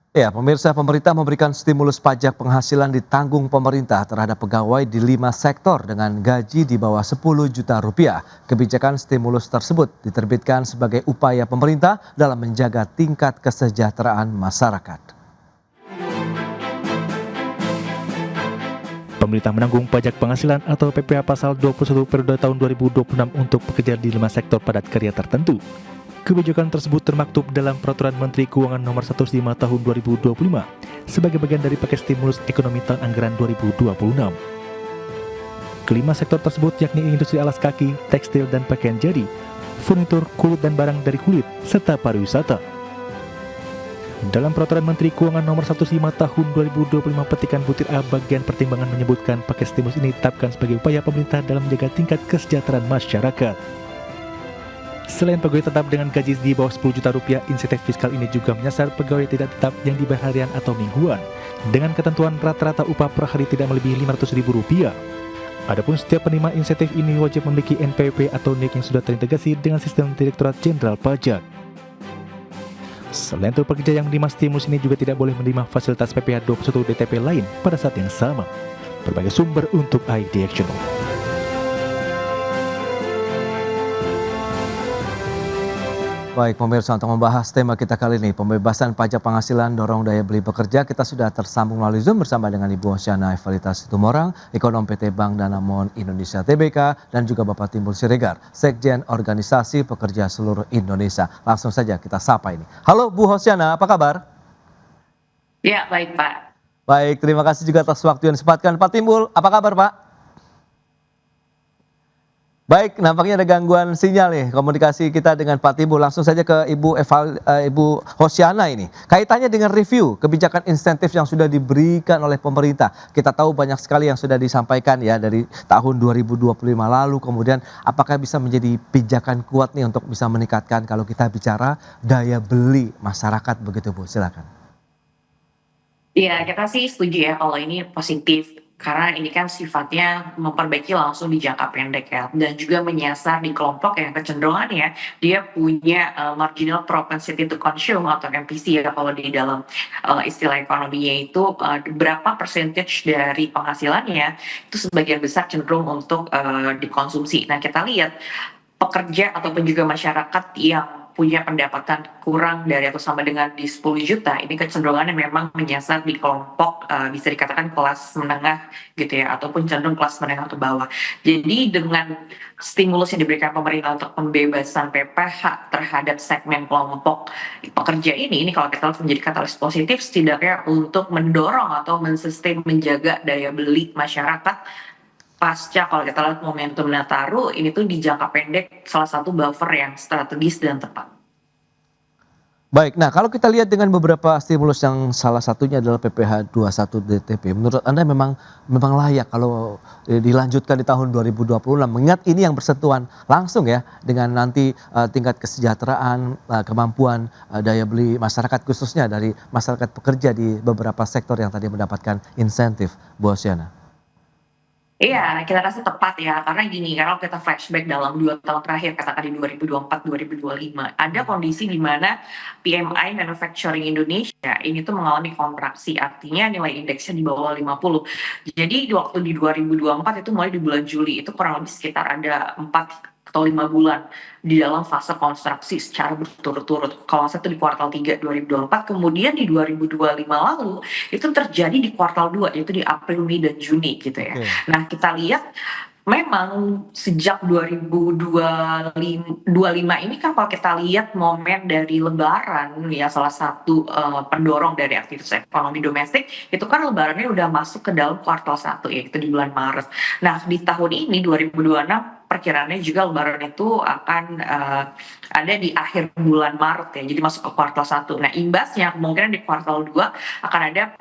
Ya, pemirsa, pemerintah memberikan stimulus pajak penghasilan ditanggung pemerintah terhadap pegawai di 5 sektor dengan gaji di bawah 10 juta rupiah. Kebijakan stimulus tersebut diterbitkan sebagai upaya pemerintah dalam menjaga tingkat kesejahteraan masyarakat. Pemerintah menanggung pajak penghasilan atau PPh pasal 21 periode tahun 2026 untuk pekerja di 5 sektor padat karya tertentu. Kebijakan tersebut termaktub dalam Peraturan Menteri Keuangan Nomor 105 Tahun 2025 sebagai bagian dari paket stimulus ekonomi tahun anggaran 2026. Kelima sektor tersebut yakni industri alas kaki, tekstil dan pakaian jadi, furnitur, kulit dan barang dari kulit, serta pariwisata. Dalam Peraturan Menteri Keuangan Nomor 105 Tahun 2025 petikan butir A bagian pertimbangan menyebutkan paket stimulus ini ditetapkan sebagai upaya pemerintah dalam menjaga tingkat kesejahteraan masyarakat. Selain pegawai tetap dengan gaji di bawah 10 juta rupiah, insentif fiskal ini juga menyasar pegawai tidak tetap yang dibayar harian atau mingguan, dengan ketentuan rata-rata upah per hari tidak melebihi Rp500.000. Adapun setiap penerima insentif ini wajib memiliki NPWP atau NIK yang sudah terintegrasi dengan sistem Direktorat Jenderal Pajak. Selain itu, pekerja yang menerima stimulus ini juga tidak boleh menerima fasilitas PPh 21 DTP lain pada saat yang sama. Berbagai sumber untuk ID Action. Baik pemirsa, untuk membahas tema kita kali ini, pembebasan pajak penghasilan dorong daya beli pekerja, kita sudah tersambung melalui Zoom bersama dengan Ibu Hosyana Evalita Situmorang, Ekonom PT Bank Danamon Indonesia Tbk, dan juga Bapak Timbul Siregar, Sekjen Organisasi Pekerja Seluruh Indonesia. Langsung saja kita sapa ini. Halo Bu Hosyana, apa kabar? Ya, baik Pak. Baik, terima kasih juga atas waktu yang disempatkan. Pak Timbul, apa kabar Pak? Baik, nampaknya ada gangguan sinyal nih komunikasi kita dengan Pak Timbul. Langsung saja ke Ibu Hosyana ini. Kaitannya dengan review kebijakan insentif yang sudah diberikan oleh pemerintah. Kita tahu banyak sekali yang sudah disampaikan ya dari tahun 2025 lalu. Kemudian apakah bisa menjadi pijakan kuat nih untuk bisa meningkatkan kalau kita bicara daya beli masyarakat begitu Bu? Silakan. Iya, kita sih setuju ya kalau ini positif. Karena ini kan sifatnya memperbaiki langsung di jangka pendek ya. Dan juga menyasar di kelompok yang kecenderungannya dia punya marginal propensity to consume atau MPC ya kalau di dalam istilah ekonominya itu berapa percentage dari penghasilannya itu sebagian besar cenderung untuk dikonsumsi. Nah kita lihat pekerja ataupun juga masyarakat yang punya pendapatan kurang dari atau sama dengan di 10 juta, ini kecenderungannya memang menyasar di kelompok bisa dikatakan kelas menengah gitu ya, ataupun cenderung kelas menengah atau bawah. Jadi dengan stimulus yang diberikan pemerintah untuk pembebasan PPh terhadap segmen kelompok pekerja ini kalau kita lihat menjadi katalis positif setidaknya untuk mendorong atau mensustain menjaga daya beli masyarakat pasca kalau kita lihat momentum Nataru ini tuh di jangka pendek salah satu buffer yang strategis dan tepat. Baik, nah kalau kita lihat dengan beberapa stimulus yang salah satunya adalah PPh 21 DTP, menurut Anda memang layak kalau dilanjutkan di tahun 2026, mengingat ini yang bersentuhan langsung ya dengan nanti tingkat kesejahteraan, kemampuan daya beli masyarakat khususnya dari masyarakat pekerja di beberapa sektor yang tadi mendapatkan insentif, Bu Hosyana. Iya, kita rasa tepat ya, karena gini, kalau kita flashback dalam 2 tahun terakhir, katakan di 2024, 2025, ada kondisi di mana PMI Manufacturing Indonesia ini tuh mengalami kontraksi, artinya nilai indeksnya di bawah 50. Jadi waktu di 2024 itu mulai di bulan Juli, itu kurang lebih sekitar ada 4 atau 5 bulan di dalam fase konstruksi secara berturut-turut. Kalau itu di kuartal 3 2024, kemudian di 2025 lalu itu terjadi di kuartal 2 yaitu di April, Mei dan Juni gitu ya. Oke. Nah, kita lihat memang sejak 2025 ini kan kalau kita lihat momen dari lebaran ya salah satu pendorong dari aktivitas ekonomi domestik itu kan lebarannya udah masuk ke dalam kuartal 1 yaitu di bulan Maret. Nah, di tahun ini 2026 perkiraannya juga lebaran itu akan ada di akhir bulan Maret ya, jadi masuk ke kuartal 1. Nah, imbasnya kemungkinan di kuartal 2 akan ada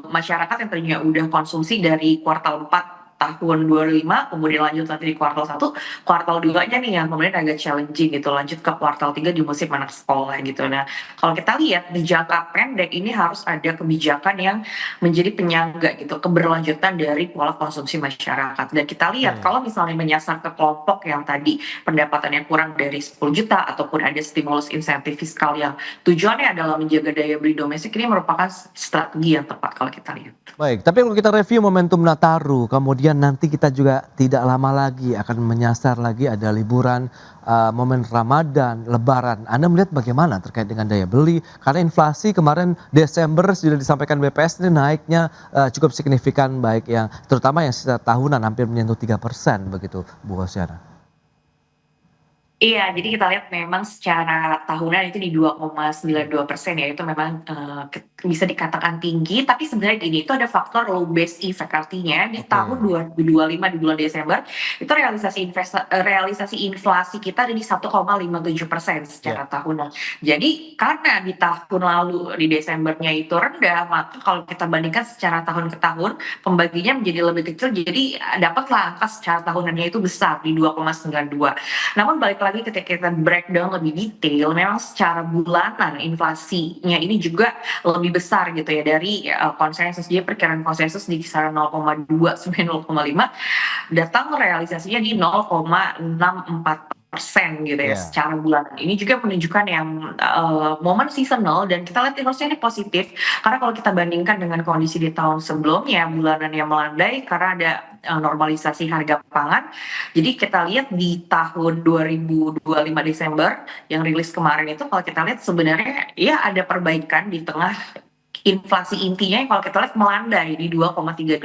masyarakat yang tadinya udah konsumsi dari kuartal 4 tahun 25, kemudian lanjut nanti di kuartal 1, kuartal 2-nya nih yang kemudian agak challenging gitu, lanjut ke kuartal 3 di musim anak sekolah gitu. Nah, kalau kita lihat di jangka pendek ini harus ada kebijakan yang menjadi penyangga gitu, keberlanjutan dari pola konsumsi masyarakat. Dan kita lihat Oke. kalau misalnya menyasar ke kelompok yang tadi pendapatannya kurang dari 10 juta ataupun ada stimulus insentif fiskal yang tujuannya adalah menjaga daya beli domestik, ini merupakan strategi yang tepat kalau kita lihat. Baik, tapi kalau kita review momentum Nataru, kemudian nanti kita juga tidak lama lagi akan menyasar lagi ada liburan, momen Ramadan, Lebaran. Anda melihat bagaimana terkait dengan daya beli? Karena inflasi kemarin Desember sudah disampaikan BPS ini naiknya cukup signifikan, baik yang terutama yang secara tahunan hampir menyentuh 3% begitu, Bu Hosiana. Iya, jadi kita lihat memang secara tahunan itu di 2,92% ya, itu memang, bisa dikatakan tinggi, tapi sebenarnya gini, itu ada faktor low base effect, artinya di tahun Oke, 2025 di bulan Desember, itu realisasi inflasi kita ada di 1,57% ya, secara tahunan. Jadi karena di tahun lalu di Desembernya itu rendah, maka kalau kita bandingkan secara tahun ke tahun, pembaginya menjadi lebih kecil, jadi dapatlah angka secara tahunannya itu besar di 2,92. Namun balik lagi ketika kita breakdown lebih detail, memang secara bulanan inflasinya ini juga lebih besar gitu ya dari konsensus. Jadi perkiraan konsensus di kisaran 0,2 sampai 0,5, datang realisasinya di 0,64% gitu ya ya. secara bulanan. Ini juga menunjukkan yang momen seasonal dan kita lihat harusnya ini positif karena kalau kita bandingkan dengan kondisi di tahun sebelumnya bulanan yang melandai karena ada normalisasi harga pangan. Jadi kita lihat di tahun 2025 Desember yang rilis kemarin itu kalau kita lihat sebenarnya ya ada perbaikan di tengah inflasi intinya yang kalau kita lihat melandai di 2,38,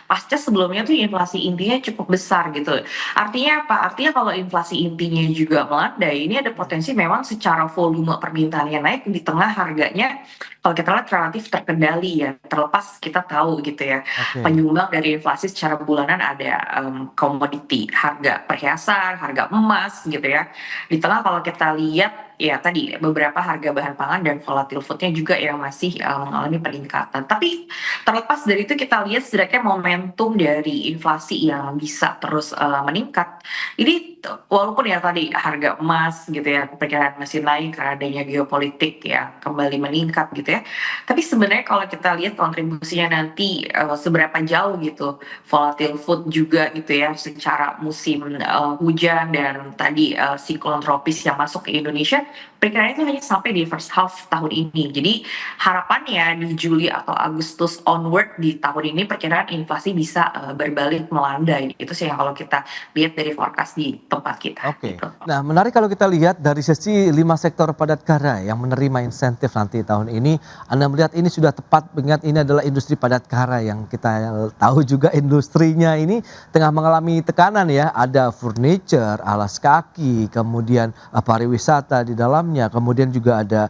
pasca sebelumnya tuh inflasi intinya cukup besar gitu. Artinya apa? Artinya kalau inflasi intinya juga melandai, ini ada potensi memang secara volume permintaannya naik di tengah harganya kalau kita lihat relatif terkendali ya. Terlepas kita tahu gitu ya, Oke. penyumbang dari inflasi secara bulanan ada komoditi, harga perhiasan, harga emas gitu ya. Di tengah kalau kita lihat ya tadi beberapa harga bahan pangan dan volatile food-nya juga yang masih mengalami peningkatan. Tapi terlepas dari itu kita lihat setidaknya momentum dari inflasi yang bisa terus meningkat. Ini walaupun ya tadi harga emas gitu ya perkiraan masih naik karena adanya geopolitik ya kembali meningkat gitu ya. Tapi sebenarnya kalau kita lihat kontribusinya nanti seberapa jauh gitu volatile food juga gitu ya secara musim hujan dan tadi siklon tropis yang masuk ke Indonesia perkiraan itu hanya sampai di first half tahun ini. Jadi harapannya di Juli atau Agustus onward di tahun ini perkiraan inflasi bisa berbalik melandai. Itu sih yang kalau kita lihat dari forecast di tempat kita Oke. gitu. Nah, menarik kalau kita lihat dari sisi 5 sektor padat karya yang menerima insentif nanti tahun ini, Anda melihat ini sudah tepat, mengingat ini adalah industri padat karya yang kita tahu juga industrinya ini tengah mengalami tekanan ya. Ada furniture, alas kaki, kemudian pariwisata di dalamnya, kemudian juga ada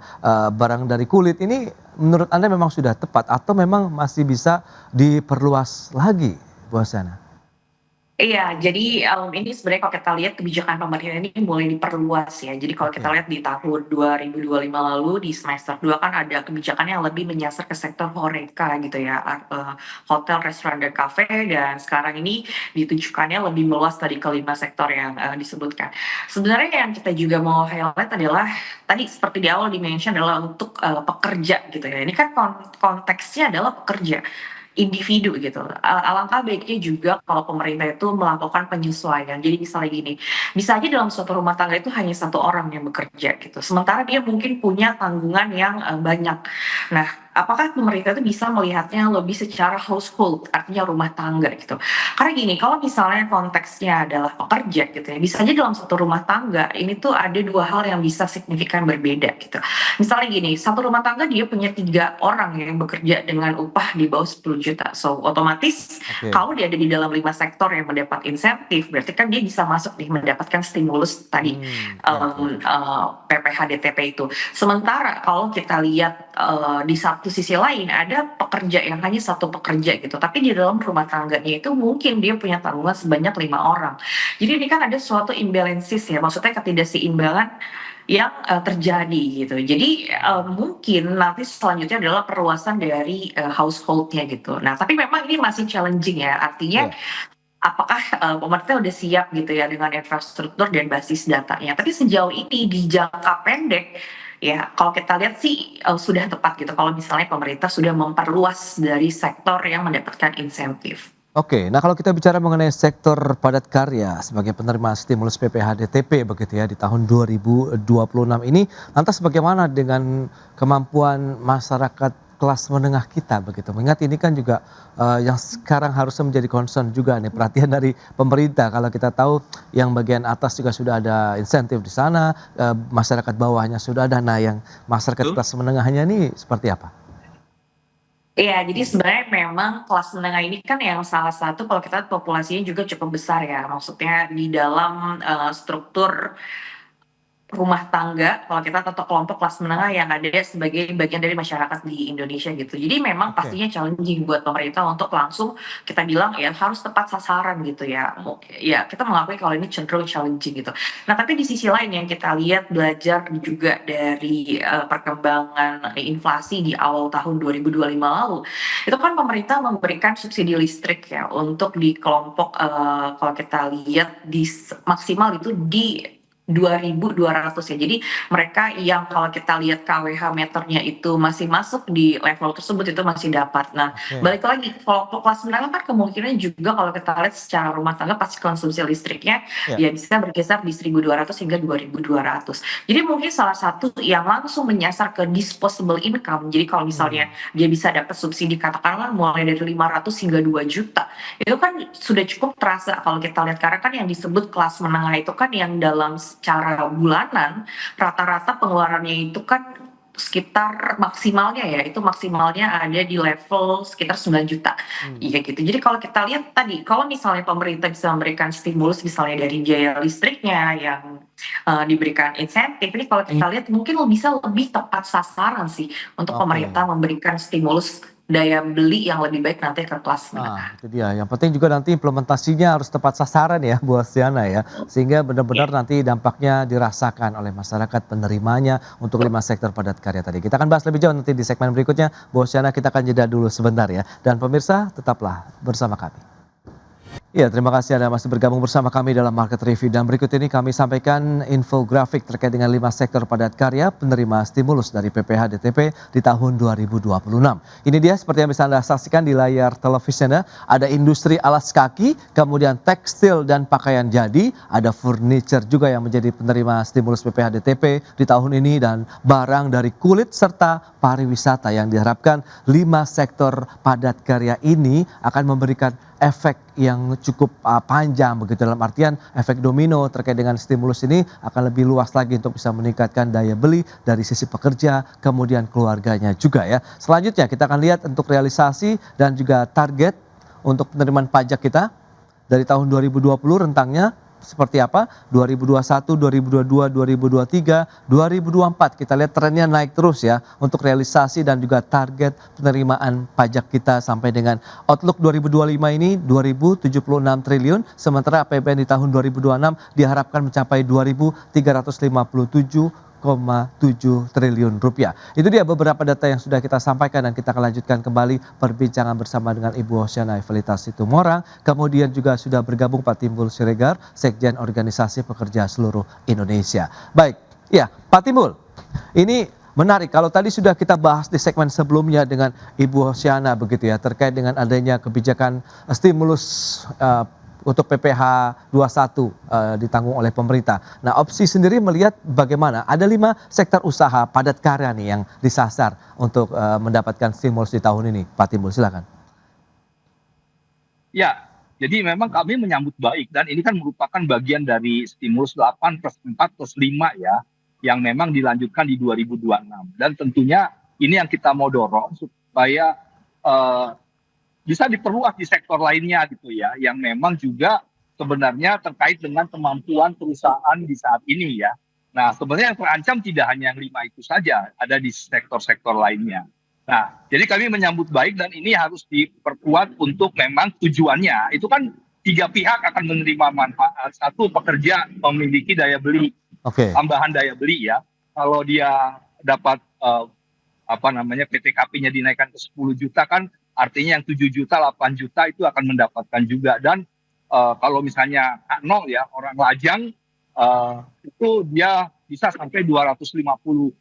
barang dari kulit. Ini menurut Anda memang sudah tepat atau memang masih bisa diperluas lagi, Bu Hasiana? Iya, jadi ini sebenarnya kalau kita lihat kebijakan pemerintah ini mulai diperluas ya. Jadi kalau kita Oke. lihat di tahun 2025 lalu di semester 2 kan ada kebijakan yang lebih menyasar ke sektor HoReCa gitu ya, hotel, restoran, dan kafe dan sekarang ini ditujukannya lebih meluas tadi ke 5 sektor yang disebutkan. Sebenarnya yang kita juga mau highlight adalah tadi seperti di awal di-mention adalah untuk pekerja gitu ya. Ini kan konteksnya adalah pekerja individu gitu. Alangkah baiknya juga kalau pemerintah itu melakukan penyesuaian. Jadi misalnya gini, bisa aja dalam suatu rumah tangga itu hanya satu orang yang bekerja gitu. Sementara dia mungkin punya tanggungan yang banyak. Nah, apakah pemerintah itu bisa melihatnya lebih secara household, artinya rumah tangga gitu. Karena gini, kalau misalnya konteksnya adalah pekerja gitu ya, bisa aja dalam satu rumah tangga ini tuh ada dua hal yang bisa signifikan berbeda gitu. Misalnya gini, satu rumah tangga dia punya 3 orang yang bekerja dengan upah di bawah 10 juta. So, otomatis Oke. kalau dia ada di dalam 5 sektor yang mendapat insentif, berarti kan dia bisa masuk nih mendapatkan stimulus tadi Ya, ya. PPH DTP itu. Sementara kalau kita lihat di satu sisi lain ada pekerja yang hanya satu pekerja gitu, tapi di dalam rumah tangganya itu mungkin dia punya tanggungan sebanyak 5 orang. Jadi ini kan ada suatu imbalances ya, maksudnya ketidakseimbangan yang, terjadi gitu. Jadi, mungkin nanti selanjutnya adalah perluasan dari, household-nya gitu. Nah, tapi memang ini masih challenging ya, artinya Ya. apakah, pemerintah udah siap gitu ya dengan infrastruktur dan basis datanya. Tapi sejauh ini di jangka pendek, ya kalau kita lihat sih, sudah tepat gitu kalau misalnya pemerintah sudah memperluas dari sektor yang mendapatkan insentif. Oke, nah kalau kita bicara mengenai sektor padat karya sebagai penerima stimulus PPH-DTP begitu ya di tahun 2026 ini, lantas bagaimana dengan kemampuan masyarakat kelas menengah kita begitu? Mengingat ini kan juga yang sekarang harusnya menjadi concern juga nih perhatian dari pemerintah. Kalau kita tahu yang bagian atas juga sudah ada insentif di sana, masyarakat bawahnya sudah ada. Nah, yang masyarakat Betul. kelas menengahnya ini seperti apa? Iya, jadi sebenarnya memang kelas menengah ini kan yang salah satu kalau kita lihat populasinya juga cukup besar ya, maksudnya di dalam, struktur rumah tangga, kalau kita atau kelompok kelas menengah yang ada sebagai bagian dari masyarakat di Indonesia gitu. Jadi memang Oke. pastinya challenging buat pemerintah untuk langsung kita bilang ya harus tepat sasaran gitu ya. Ya kita mengakui kalau ini cenderung challenging gitu. Nah tapi di sisi lain yang kita lihat belajar juga dari perkembangan inflasi di awal tahun 2025 lalu, itu kan pemerintah memberikan subsidi listrik ya untuk di kelompok kalau kita lihat di maksimal itu di 2.200 ya. Jadi mereka yang kalau kita lihat KWH meternya itu masih masuk di level tersebut itu masih dapat. Nah, Oke. balik lagi kelompok kelas menengah kan kemungkinan juga kalau kita lihat secara rumah tangga pasti konsumsi listriknya Ya. ya bisa berkisar di 1.200 hingga 2.200. Jadi mungkin salah satu yang langsung menyasar ke disposable income. Jadi kalau misalnya Hmm. dia bisa dapat subsidi katakanlah mulai dari 500 hingga 2 juta itu kan sudah cukup terasa kalau kita lihat karena kan yang disebut kelas menengah itu kan yang dalam secara bulanan rata-rata pengeluarannya itu kan sekitar maksimalnya ya itu maksimalnya ada di level sekitar 9 juta. Hmm. Iya gitu. Jadi kalau kita lihat tadi kalau misalnya pemerintah bisa memberikan stimulus misalnya dari biaya listriknya yang diberikan insentif ini kalau kita lihat mungkin bisa lebih tepat sasaran sih untuk Oke. pemerintah memberikan stimulus daya beli yang lebih baik nanti ke kelas Nah, menengah. itu dia. Yang penting juga nanti implementasinya harus tepat sasaran ya, Bu Astiana ya. Sehingga benar-benar Iya. nanti dampaknya dirasakan oleh masyarakat penerimanya untuk 5 sektor padat karya tadi. Kita akan bahas lebih jauh nanti di segmen berikutnya. Bu Astiana, kita akan jeda dulu sebentar ya. Dan pemirsa, tetaplah bersama kami. Ya, terima kasih Anda masih bergabung bersama kami dalam Market Review. Dan berikut ini kami sampaikan infografik terkait dengan 5 sektor padat karya penerima stimulus dari PPH DTP di tahun 2026. Ini dia seperti yang bisa Anda saksikan di layar televisi Anda. Ada industri alas kaki, kemudian tekstil dan pakaian jadi, ada furniture juga yang menjadi penerima stimulus PPH DTP di tahun ini, dan barang dari kulit serta pariwisata yang diharapkan 5 sektor padat karya ini akan memberikan efek yang cukup panjang begitu, dalam artian efek domino terkait dengan stimulus ini akan lebih luas lagi untuk bisa meningkatkan daya beli dari sisi pekerja kemudian keluarganya juga ya. Selanjutnya kita akan lihat untuk realisasi dan juga target untuk penerimaan pajak kita dari tahun 2020 rentangnya seperti apa, 2021, 2022, 2023, 2024 kita lihat trennya naik terus ya untuk realisasi dan juga target penerimaan pajak kita sampai dengan outlook 2025 ini 2076 triliun, sementara APBN di tahun 2026 diharapkan mencapai 2.357,7 triliun rupiah. Itu dia beberapa data yang sudah kita sampaikan dan kita akan lanjutkan kembali perbincangan bersama dengan Ibu Hosyana Evelita Situmorang. Kemudian juga sudah bergabung Pak Timbul Siregar, Sekjen Organisasi Pekerja Seluruh Indonesia. Baik, ya Pak Timbul, ini menarik kalau tadi sudah kita bahas di segmen sebelumnya dengan Ibu Hosyana begitu ya, terkait dengan adanya kebijakan stimulus untuk PPH 21 ditanggung oleh pemerintah. Nah, opsi sendiri melihat bagaimana? Ada 5 sektor usaha padat karya nih yang disasar untuk mendapatkan stimulus di tahun ini. Pak Timbul, silakan. Ya, jadi memang kami menyambut baik dan ini kan merupakan bagian dari stimulus 8 plus 4 plus 5 ya, yang memang dilanjutkan di 2026. Dan tentunya ini yang kita mau dorong supaya eh, bisa diperluas di sektor lainnya gitu ya, yang memang juga sebenarnya terkait dengan kemampuan perusahaan di saat ini ya. Nah, sebenarnya yang terancam tidak hanya yang 5 itu saja, ada di sektor-sektor lainnya. Nah, jadi kami menyambut baik dan ini harus diperkuat untuk memang tujuannya. Itu kan 3 pihak akan menerima manfaat. Satu, pekerja memiliki daya beli, Oke. tambahan daya beli ya. Kalau dia dapat PTKP-nya dinaikkan ke 10 juta kan artinya yang 7 juta, 8 juta itu akan mendapatkan juga. Dan kalau misalnya nol ya, orang lajang itu dia bisa sampai 250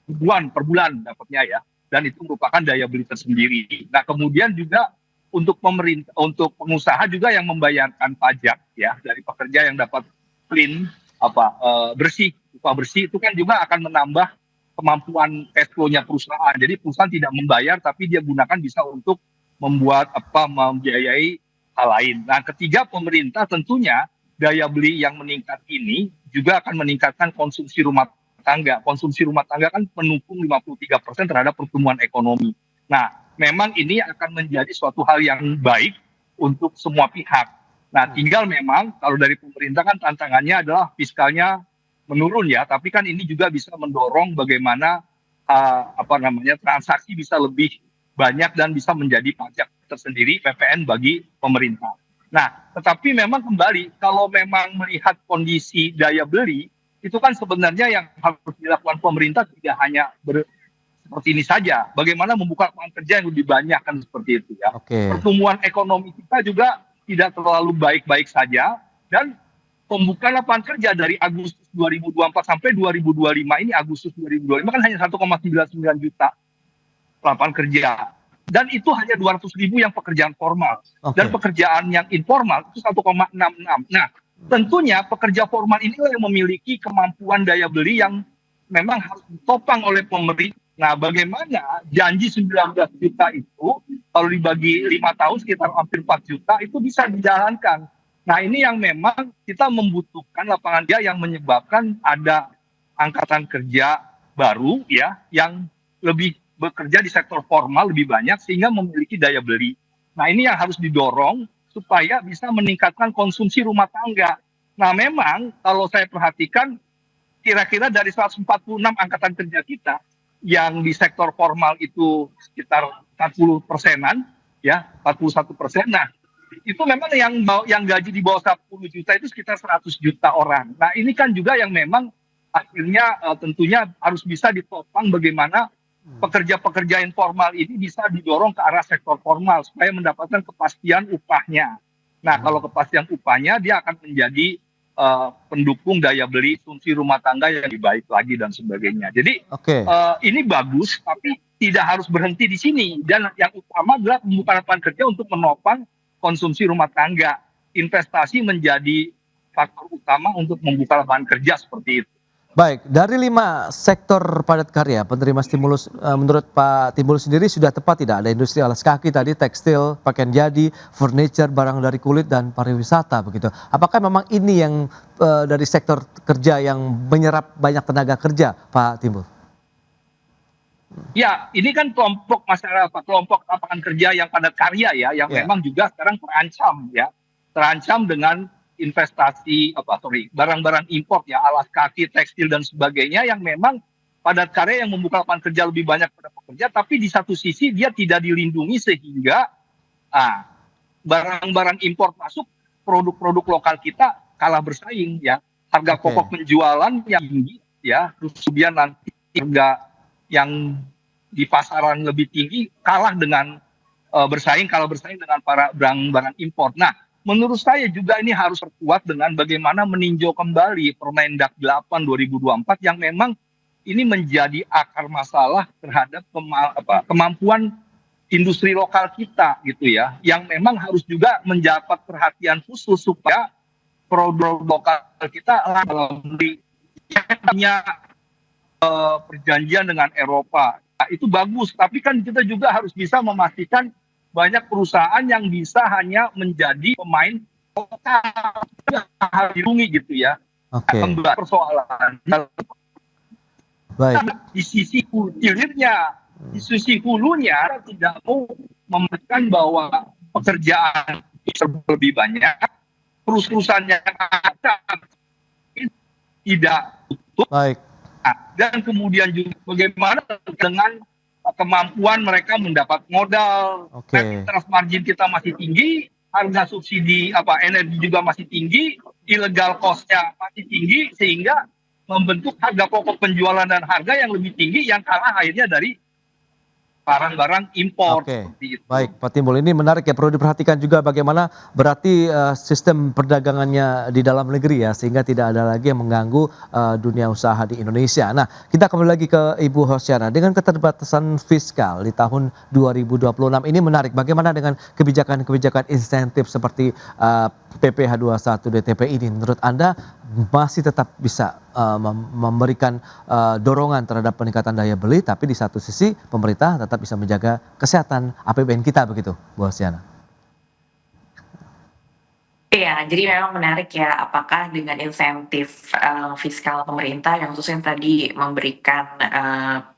ribuan per bulan dapatnya ya, dan itu merupakan daya beli tersendiri. Nah, kemudian juga untuk pemerintah, untuk pengusaha juga yang membayarkan pajak ya dari pekerja yang dapat clean bersih, upah bersih, itu kan juga akan menambah kemampuan cash flow-nya perusahaan. Jadi perusahaan tidak membayar tapi dia gunakan bisa untuk membiayai hal lain. Nah, ketiga, pemerintah tentunya daya beli yang meningkat ini juga akan meningkatkan konsumsi rumah tangga. Konsumsi rumah tangga kan menukung 53% terhadap pertumbuhan ekonomi. Nah, memang ini akan menjadi suatu hal yang baik untuk semua pihak. Nah, tinggal memang kalau dari pemerintah kan tantangannya adalah fiskalnya menurun ya, tapi kan ini juga bisa mendorong bagaimana transaksi bisa lebih banyak dan bisa menjadi pajak tersendiri PPN bagi pemerintah. Nah, tetapi memang kembali kalau memang melihat kondisi daya beli itu kan sebenarnya yang harus dilakukan pemerintah tidak hanya seperti ini saja. Bagaimana membuka lapangan kerja yang lebih banyak kan seperti itu ya. Oke. Pertumbuhan ekonomi kita juga tidak terlalu baik-baik saja, dan pembukaan lapangan kerja dari Agustus 2024 sampai 2025 ini, Agustus 2025 kan hanya 1,99 juta lapangan kerja. Dan itu hanya 200.000 yang pekerjaan formal. Oke. Dan pekerjaan yang informal itu 1,66. Nah, tentunya pekerja formal inilah yang memiliki kemampuan daya beli yang memang harus ditopang oleh pemerintah. Nah, bagaimana janji 19 juta itu kalau dibagi 5 tahun sekitar hampir 4 juta itu bisa dijalankan. Nah, ini yang memang kita membutuhkan lapangan kerja yang menyebabkan ada angkatan kerja baru ya yang lebih bekerja di sektor formal lebih banyak sehingga memiliki daya beli. Nah, ini yang harus didorong supaya bisa meningkatkan konsumsi rumah tangga. Nah, memang kalau saya perhatikan kira-kira dari 146 angkatan kerja kita yang di sektor formal itu sekitar 40%-an ya, 41%. Nah, itu memang yang gaji di bawah 10 juta itu sekitar 100 juta orang. Nah, ini kan juga yang memang akhirnya tentunya harus bisa ditopang bagaimana pekerja-pekerja informal ini bisa didorong ke arah sektor formal supaya mendapatkan kepastian upahnya. Nah, kalau kepastian upahnya dia akan menjadi pendukung daya beli konsumsi rumah tangga yang lebih baik lagi dan sebagainya. Jadi ini bagus, tapi tidak harus berhenti di sini. Dan yang utama adalah membuka lapangan kerja untuk menopang konsumsi rumah tangga. Investasi menjadi faktor utama untuk membuka lapangan kerja seperti itu. Baik, dari 5 sektor padat karya penerima stimulus, menurut Pak Timbul sendiri sudah tepat tidak? Ada industri alas kaki tadi, tekstil, pakaian jadi, furniture, barang dari kulit, dan pariwisata begitu. Apakah memang ini yang dari sektor kerja yang menyerap banyak tenaga kerja, Pak Timbul? Ya, ini kan kelompok masyarakat, kelompok lapangan kerja yang padat karya ya, yang memang juga sekarang terancam dengan investasi barang-barang impor ya, alas kaki, tekstil dan sebagainya yang memang padat karya yang membuka lapangan kerja lebih banyak pada pekerja, tapi di satu sisi dia tidak dilindungi sehingga barang-barang impor masuk, produk-produk lokal kita kalah bersaing ya, harga pokok penjualan yang tinggi ya, terus kemudian nanti harga yang di pasaran lebih tinggi kalah dengan bersaing dengan para barang-barang impor. Nah, menurut saya juga ini harus terkuat dengan bagaimana meninjau kembali Permendak 8 2024 yang memang ini menjadi akar masalah terhadap kemampuan industri lokal kita gitu ya, yang memang harus juga mendapat perhatian khusus supaya produk lokal kita punya perjanjian dengan Eropa. Nah, itu bagus, tapi kan kita juga harus bisa memastikan banyak perusahaan yang bisa hanya menjadi pemain lokal harus dilindungi gitu ya. Persoalan. Baik. Di sisi hilirnya, di sisi hulunya tidak mau memastikan bahwa pekerjaan lebih banyak, perusahaan yang ada tidak Baik, dan kemudian juga bagaimana dengan kemampuan mereka mendapat modal, oke. net interest margin kita masih tinggi, harga subsidi energi juga masih tinggi, illegal cost-nya masih tinggi, sehingga membentuk harga pokok penjualan dan harga yang lebih tinggi yang kalah akhirnya dari barang-barang impor Oke, seperti itu. baik Pak Timbul, ini menarik ya, perlu diperhatikan juga bagaimana berarti sistem perdagangannya di dalam negeri ya, sehingga tidak ada lagi yang mengganggu dunia usaha di Indonesia. Nah, kita kembali lagi ke Ibu Hosiana, dengan keterbatasan fiskal di tahun 2026 ini menarik, bagaimana dengan kebijakan-kebijakan insentif seperti PPh 21 DTP ini, menurut Anda masih tetap bisa memberikan dorongan terhadap peningkatan daya beli, tapi di satu sisi pemerintah tetap bisa menjaga kesehatan APBN kita begitu, Bu Hosiana? Iya, jadi memang menarik ya, apakah dengan insentif fiskal pemerintah yang khususnya tadi memberikan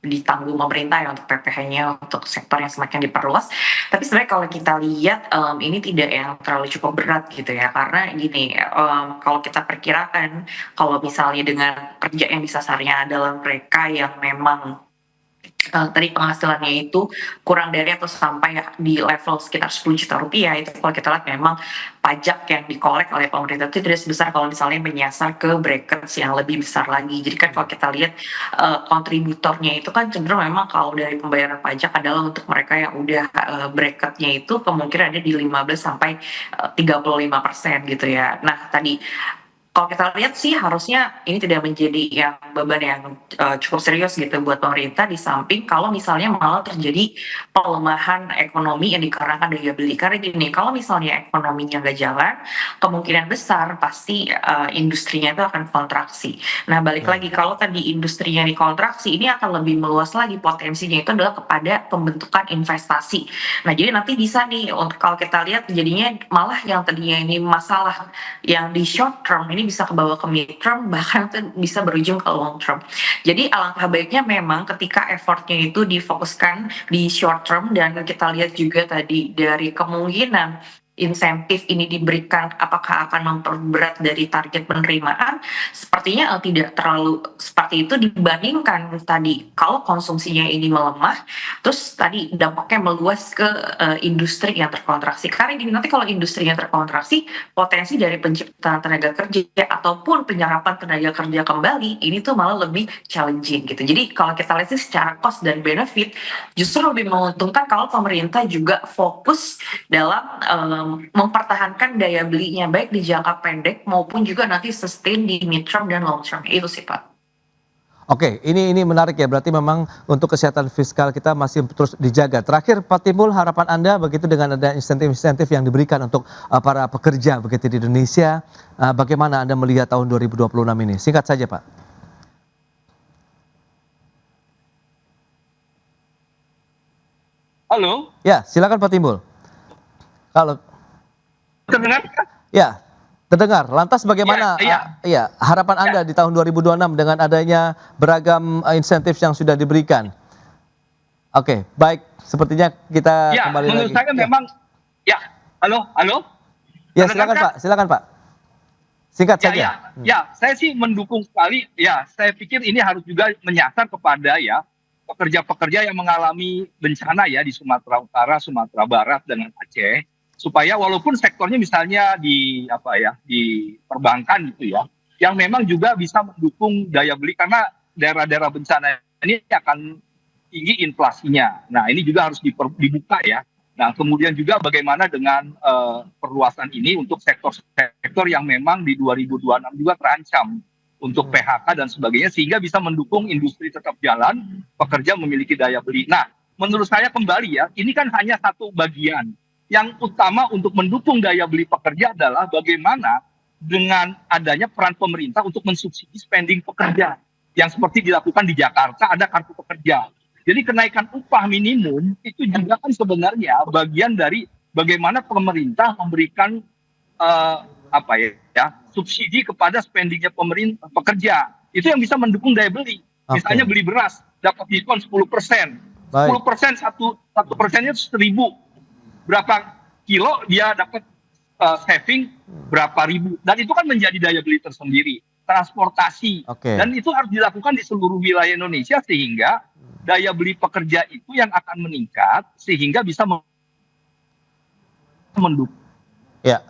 ditanggung pemerintah ya untuk PPh-nya untuk sektor yang semakin diperluas. Tapi sebenarnya kalau kita lihat ini tidak yang terlalu cukup berat gitu ya, karena gini, kalau kita perkirakan kalau misalnya dengan kerja yang disasarnya adalah mereka yang memang tadi penghasilannya itu kurang dari atau sampai di level sekitar 10 juta rupiah, itu kalau kita lihat memang pajak yang dikolek oleh pemerintah itu tidak sebesar kalau misalnya menyasar ke brackets yang lebih besar lagi. Jadi kan kalau kita lihat kontributornya itu kan cenderung memang kalau dari pembayaran pajak adalah untuk mereka yang udah bracketnya itu kemungkinan ada di 15 sampai 35% gitu ya. Nah tadi kalau kita lihat sih harusnya ini tidak menjadi yang beban yang cukup serius gitu buat pemerintah, di samping kalau misalnya malah terjadi pelemahan ekonomi yang dikarenakan daya beli. Karena gini, kalau misalnya ekonominya nggak jalan, kemungkinan besar pasti industrinya itu akan kontraksi. Nah balik lagi, kalau tadi industrinya dikontraksi, ini akan lebih meluas lagi, potensinya itu adalah kepada pembentukan investasi. Nah jadi nanti bisa nih, kalau kita lihat jadinya malah yang tadinya ini masalah yang di short term ini bisa kebawa ke mid term, bahkan itu bisa berujung ke long term. Jadi alangkah baiknya memang ketika effortnya itu difokuskan di short term, dan kita lihat juga tadi dari kemungkinan insentif ini diberikan apakah akan memperberat dari target penerimaan, sepertinya tidak terlalu seperti itu dibandingkan tadi kalau konsumsinya ini melemah, terus tadi dampaknya meluas ke industri yang terkontraksi. Karena gini, nanti kalau industri yang terkontraksi, potensi dari penciptaan tenaga kerja ataupun penyerapan tenaga kerja kembali ini tuh malah lebih challenging gitu. Jadi kalau kita lihat sih secara cost dan benefit justru lebih menguntungkan kalau pemerintah juga fokus dalam mempertahankan daya belinya baik di jangka pendek maupun juga nanti sustain di mid term dan long term. Itu sih Pak. Oke, ini menarik ya, berarti memang untuk kesehatan fiskal kita masih terus dijaga. Terakhir Pak Timbul, harapan Anda begitu dengan ada insentif-insentif yang diberikan untuk para pekerja begitu di Indonesia, bagaimana Anda melihat tahun 2026 ini? Singkat saja Pak. Halo, Ya, silakan Pak Timbul. Kalau terdengar? ya, terdengar. Lantas bagaimana Iya. harapan Anda di tahun 2026 dengan adanya beragam insentif yang sudah diberikan? Oke, baik. Sepertinya kita Ya, kembali menurut lagi. saya memang ya. Halo. Ya, Terdengar silakan kan? Pak. Silakan Pak. Singkat Ya, saja. ya, ya, saya sih mendukung sekali. Ya, saya pikir ini harus juga menyasar kepada ya pekerja-pekerja yang mengalami bencana ya di Sumatera Utara, Sumatera Barat, dengan Aceh, supaya walaupun sektornya misalnya di perbankan gitu ya, yang memang juga bisa mendukung daya beli karena daerah-daerah bencana ini akan tinggi inflasinya. Nah, ini juga harus dibuka ya. Nah, kemudian juga bagaimana dengan perluasan ini untuk sektor-sektor yang memang di 2026 juga terancam untuk PHK dan sebagainya, sehingga bisa mendukung industri tetap jalan, pekerja memiliki daya beli. Nah, menurut saya kembali ya, ini kan hanya satu bagian. Yang utama untuk mendukung daya beli pekerja adalah bagaimana dengan adanya peran pemerintah untuk mensubsidi spending pekerja. Yang seperti dilakukan di Jakarta, ada kartu pekerja. Jadi kenaikan upah minimum itu juga kan sebenarnya bagian dari bagaimana pemerintah memberikan subsidi kepada spendingnya pemerintah pekerja. Itu yang bisa mendukung daya beli. Misalnya beli beras dapat diskon 10%. 10% satu persennya 1.000. Berapa kilo dia dapat saving berapa ribu. Dan itu kan menjadi daya beli tersendiri. transportasi. Oke. Dan itu harus dilakukan di seluruh wilayah Indonesia sehingga daya beli pekerja itu yang akan meningkat sehingga bisa mendukung. Ya.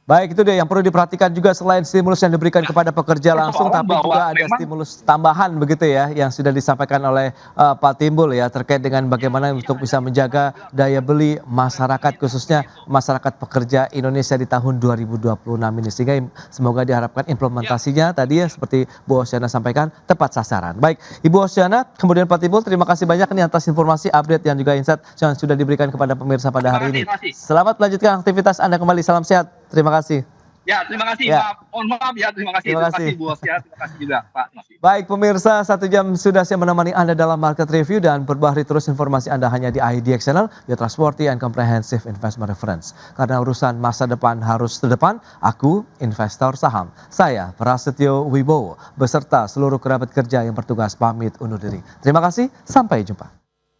Baik, itu dia yang perlu diperhatikan juga selain stimulus yang diberikan kepada pekerja langsung, tapi bahwa juga ada memang- stimulus tambahan begitu ya, yang sudah disampaikan oleh Pak Timbul ya, terkait dengan bagaimana untuk bisa menjaga daya beli masyarakat, khususnya masyarakat pekerja Indonesia di tahun 2026 ini. Sehingga semoga diharapkan implementasinya tadi ya, seperti Bu Osyana sampaikan, tepat sasaran. Baik, Ibu Osyana, kemudian Pak Timbul, terima kasih banyak nih atas informasi, update, dan juga insight yang sudah diberikan kepada pemirsa pada hari ini. Terima kasih. Selamat melanjutkan aktivitas Anda kembali, salam sehat. Terima kasih. Ya, terima kasih. Ya. Mohon maaf ya, terima kasih. Terima Terima kasih kasih. Bu Osya, terima kasih juga Pak Masih. Baik pemirsa, 1 jam sudah saya menemani Anda dalam market review dan berbahari terus informasi Anda hanya di IDX Channel, your trustworthy and comprehensive investment reference. Karena urusan masa depan harus terdepan, aku investor saham. Saya Prasetyo Wibowo beserta seluruh kerabat kerja yang bertugas pamit undur diri. Terima kasih, sampai jumpa.